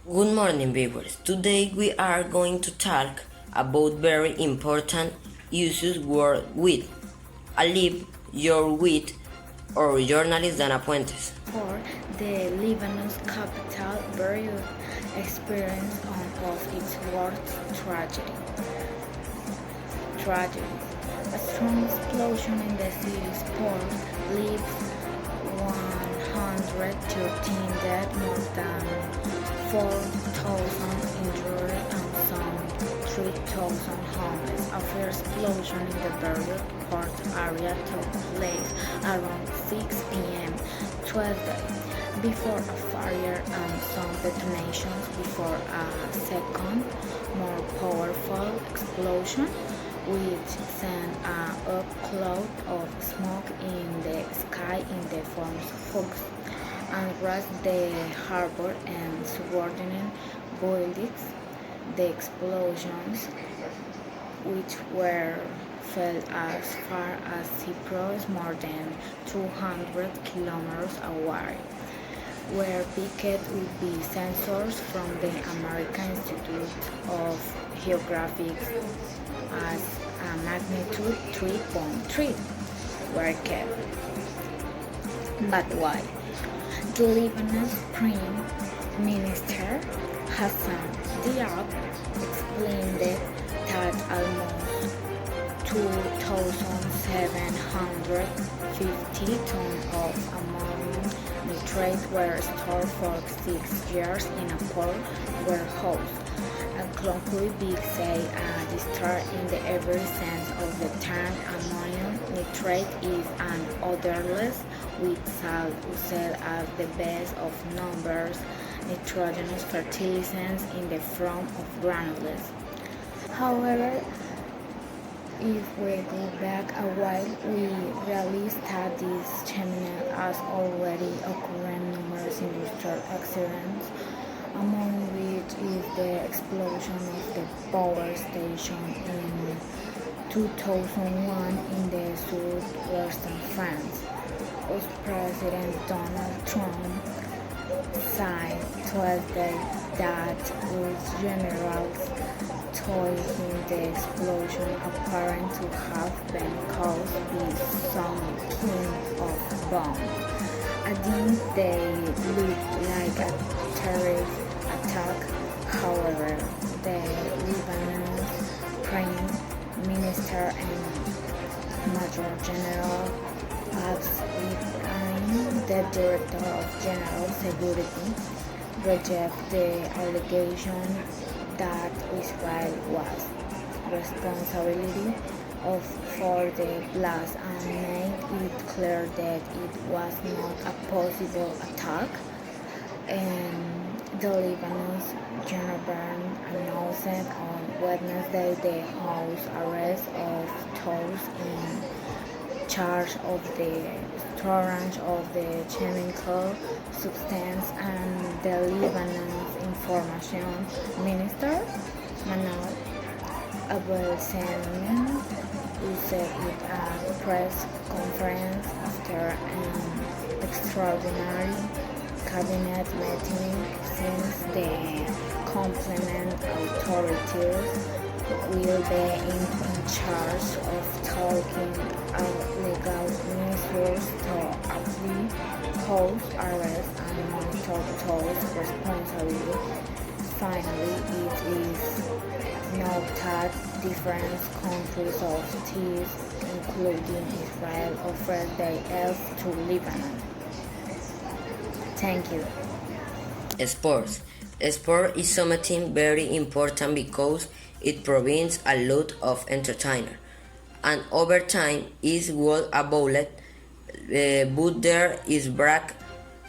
Good morning, viewers. Today we are going to talk about very important issues word with. Alib, your wit, or journalist Dana Puentes. For the Lebanon's capital, Beirut experienced one of its worst tragedies. A strong explosion in the city's port leaves 113 dead, more than 4,000 injured, and some 3,000 homeless. A first explosion in the Beirut port area took place around 6 p.m. Tuesday, before a fire and some detonations before a second, more powerful explosion, which sent a cloud of smoke in the sky in the form of fogs and raised the harbor and subordinate buildings. The explosions, which were felt as far as Cyprus, more than 200 kilometers away, were picked with the sensors from the American Institute of Geography as a magnitude 3.3 were kept. But why? The Lebanese Prime Minister Hassan Diab explained that almost 2,750 tons of ammonium nitrate were stored for 6 years in a port warehouse. A concrete big say discharge in the every sense of the term. Ammonium nitrate is an odorless with salt used as the base of numerous nitrogenous fertilizants in the form of granules. However, if we go back a while, we realize that this chemical has already occurred numerous industrial accidents, among which is the explosion of the power station in 2001 in the southwestern France. As President Donald Trump said Tuesday that US generals told him the explosion apparent to have been caused by some kind of bomb. Adding they looked like a terrorist attack. However, the Lebanese Prime Minister and Major General Abbas Ibrahim, the Director of General Security, rejected the allegation that Israel was responsibility for the blast and made it clear that it was not a possible attack. And the Lebanese General announced on Wednesday the house arrest of those in charge of the storage of the chemical substance, and the Lebanese Information Minister Manal Abdel-Salem said it at a press conference after an extraordinary cabinet meeting since the complement authorities will be in charge of taking out legal measures to apply house arrest and monitor those responsible. Finally, it is noted that different countries of these, including Israel, offered their help to Lebanon. Thank you. Sports. Sport is something very important because it provides a lot of entertainment, and over time is well evolved, but there is break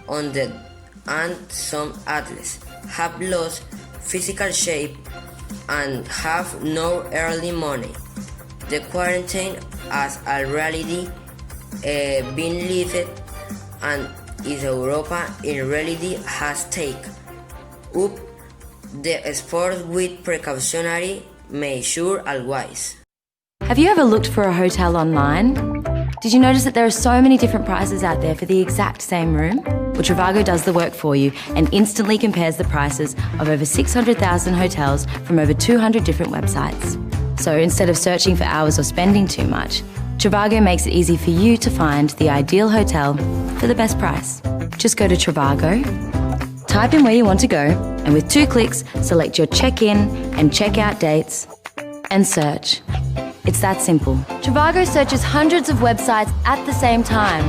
on the and some athletes have lost physical shape and have no early money. The quarantine has already been lifted, and is Europa in reality has taken up the sport with precautionary measures always. Have you ever looked for a hotel online? Did you notice that there are so many different prices out there for the exact same room? Well, Trivago does the work for you and instantly compares the prices of over 600,000 hotels from over 200 different websites. So instead of searching for hours or spending too much, Trivago makes it easy for you to find the ideal hotel for the best price. Just go to Trivago, type in where you want to go, and with 2 clicks, select your check-in and check-out dates and search. It's that simple. Trivago searches hundreds of websites at the same time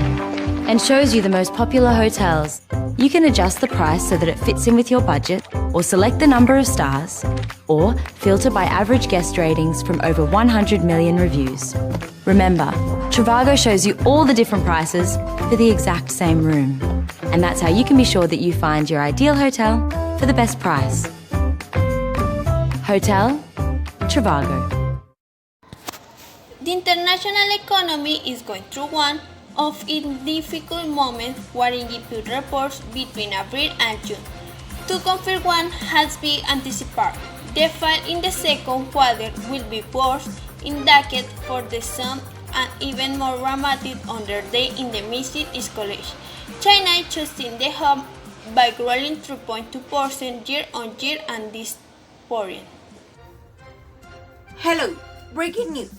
and shows you the most popular hotels. You can adjust the price so that it fits in with your budget, or select the number of stars, or filter by average guest ratings from over 100 million reviews. Remember, Trivago shows you all the different prices for the exact same room. And that's how you can be sure that you find your ideal hotel for the best price. Hotel Trivago. The international economy is going through one of its difficult moments, wherein it put reports between April and June. To confirm one has been anticipated. The fall in the second quarter will be worse indicated for the sun and even more dramatic under the endemic escalation. China is choosing the hub by growing 3.2% year-on-year and this period. Hello, breaking news.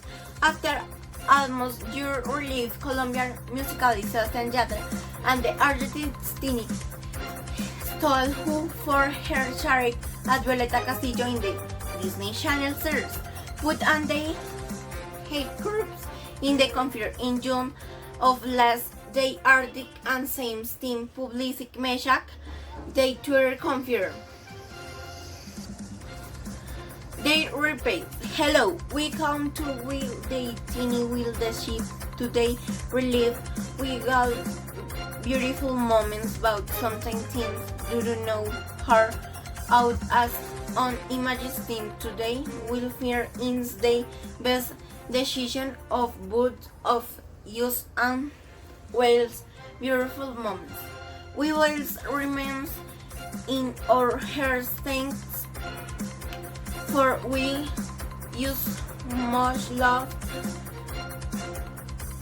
After almost year relief, Colombian musicalist Sebastián Yatra and the Argentine Stoll, who for her share as Violeta Castillo in the Disney Channel series, put on the hate groups in the concert in June of last day. Arctic and same team Public Meshach, they Twitter confirmed. They repeat, hello, we come to wheel the teeny wheel the ship today relief. We got beautiful moments about something things you don't know her out as on images team today will fear in the best decision of both of use and Wales beautiful moments. We will remain in our hair things for we use much love.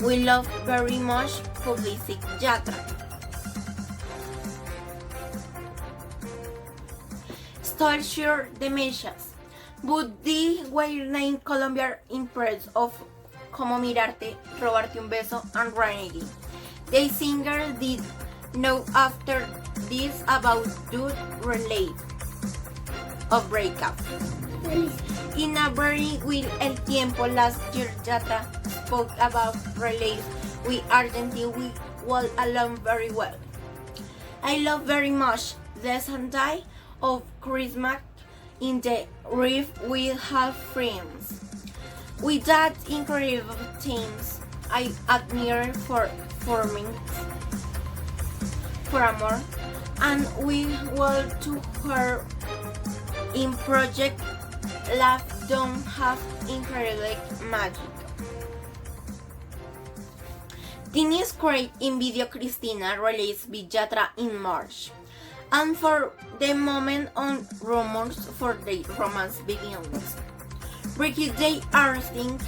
We love very much Public Yatra. Stoll share the messages, but the well-named Colombian impress of Como Mirarte, Robarte un Beso, and Renegade. The singer did know after this about dude relate of breakup. In a very with El Tiempo last year, Yatra spoke about relays with Argentina. We all along very well. I love very much the Sunday of Christmas in the reef we have friends. With that incredible teams, I admire for forming for more, and we will to her in Project Love don't have incredible magic. Teenage great in video Cristina released with Yatra in March, and for the moment on rumors for the romance begins. Breaking the arresting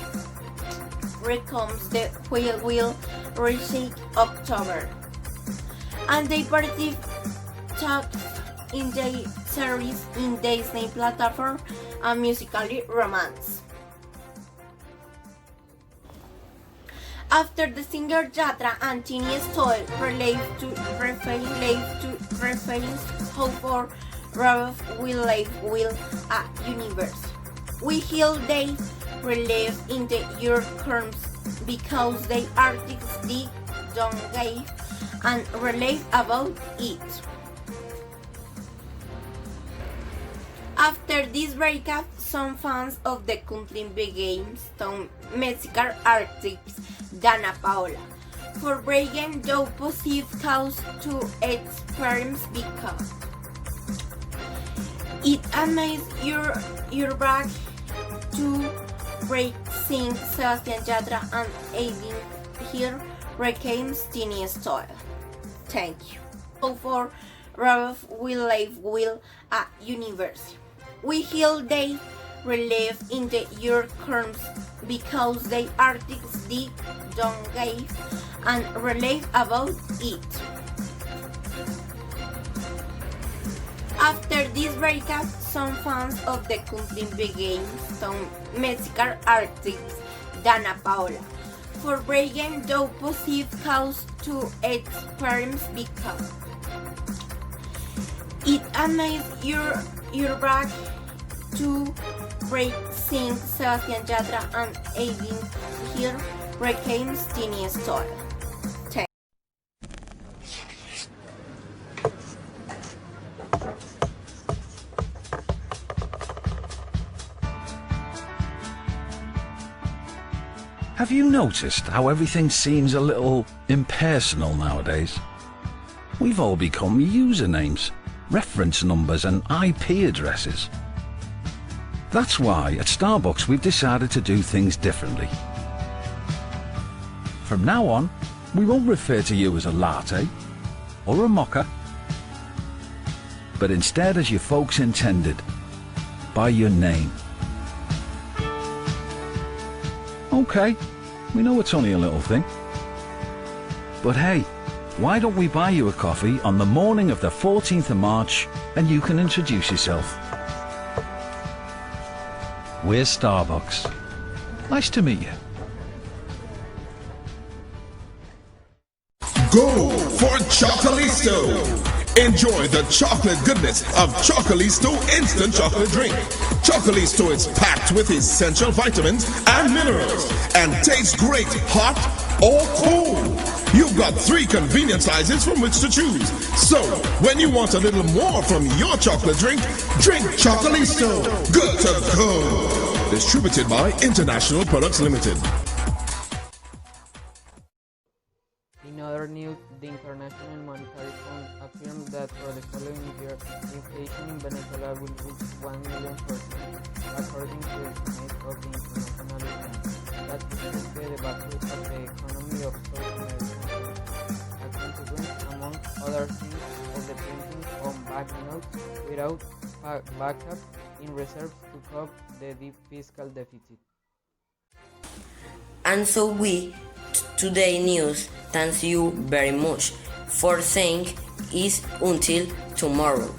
recomes the will reach October, and they party talks in the series in Disney platform and Musical.ly romance. After the singer Yatra and Tini Stoll relate to reference how for Ralph will live will a universe. We heal they relive in the your terms because they artists they don't give and relate about it. After this breakup, some fans of the country began to Mexican artist Dana Paola for breaking the positive cause to its parents because it amazes your back to break sing Sebastián Yatra and aiding here reclaims Tini Stoll. Thank you. So for Ralph will live will a university. We heal they relive in the your terms because the artists did don't give and relief about it. After this breakup, some fans of the country began some Mexican artists Dana Paola for bringing the positive cause to its parents because it amazed your back to break sing Sebastian Yatra and Aidin here became Tiny Store. Have you noticed how everything seems a little impersonal nowadays? We've all become usernames, reference numbers and IP addresses. That's why at Starbucks we've decided to do things differently. From now on, we won't refer to you as a latte or a mocha, but instead as your folks intended, by your name. Okay, we know it's only a little thing. But hey, why don't we buy you a coffee on the morning of the 14th of March and you can introduce yourself. We're Starbucks. Nice to meet you. Go for Chocolisto! Enjoy the chocolate goodness of Chocolisto instant chocolate drink. Chocolisto is packed with essential vitamins and minerals and tastes great hot or cold. You've got 3 convenient sizes from which to choose. So, when you want a little more from your chocolate drink, drink Chocolisto. Good to go. Distributed by International Products Limited. In other news, the International Monetary Fund affirmed that for the following year, inflation in Venezuela will reach 1 million percent, according to estimates of the International Fund. That reflects the debacle of the economy of South America, a consequence, among other things, of the printing of banknotes without backup in reserves to cope the deep fiscal deficit. And so we, today news, thanks you very much for saying is until tomorrow.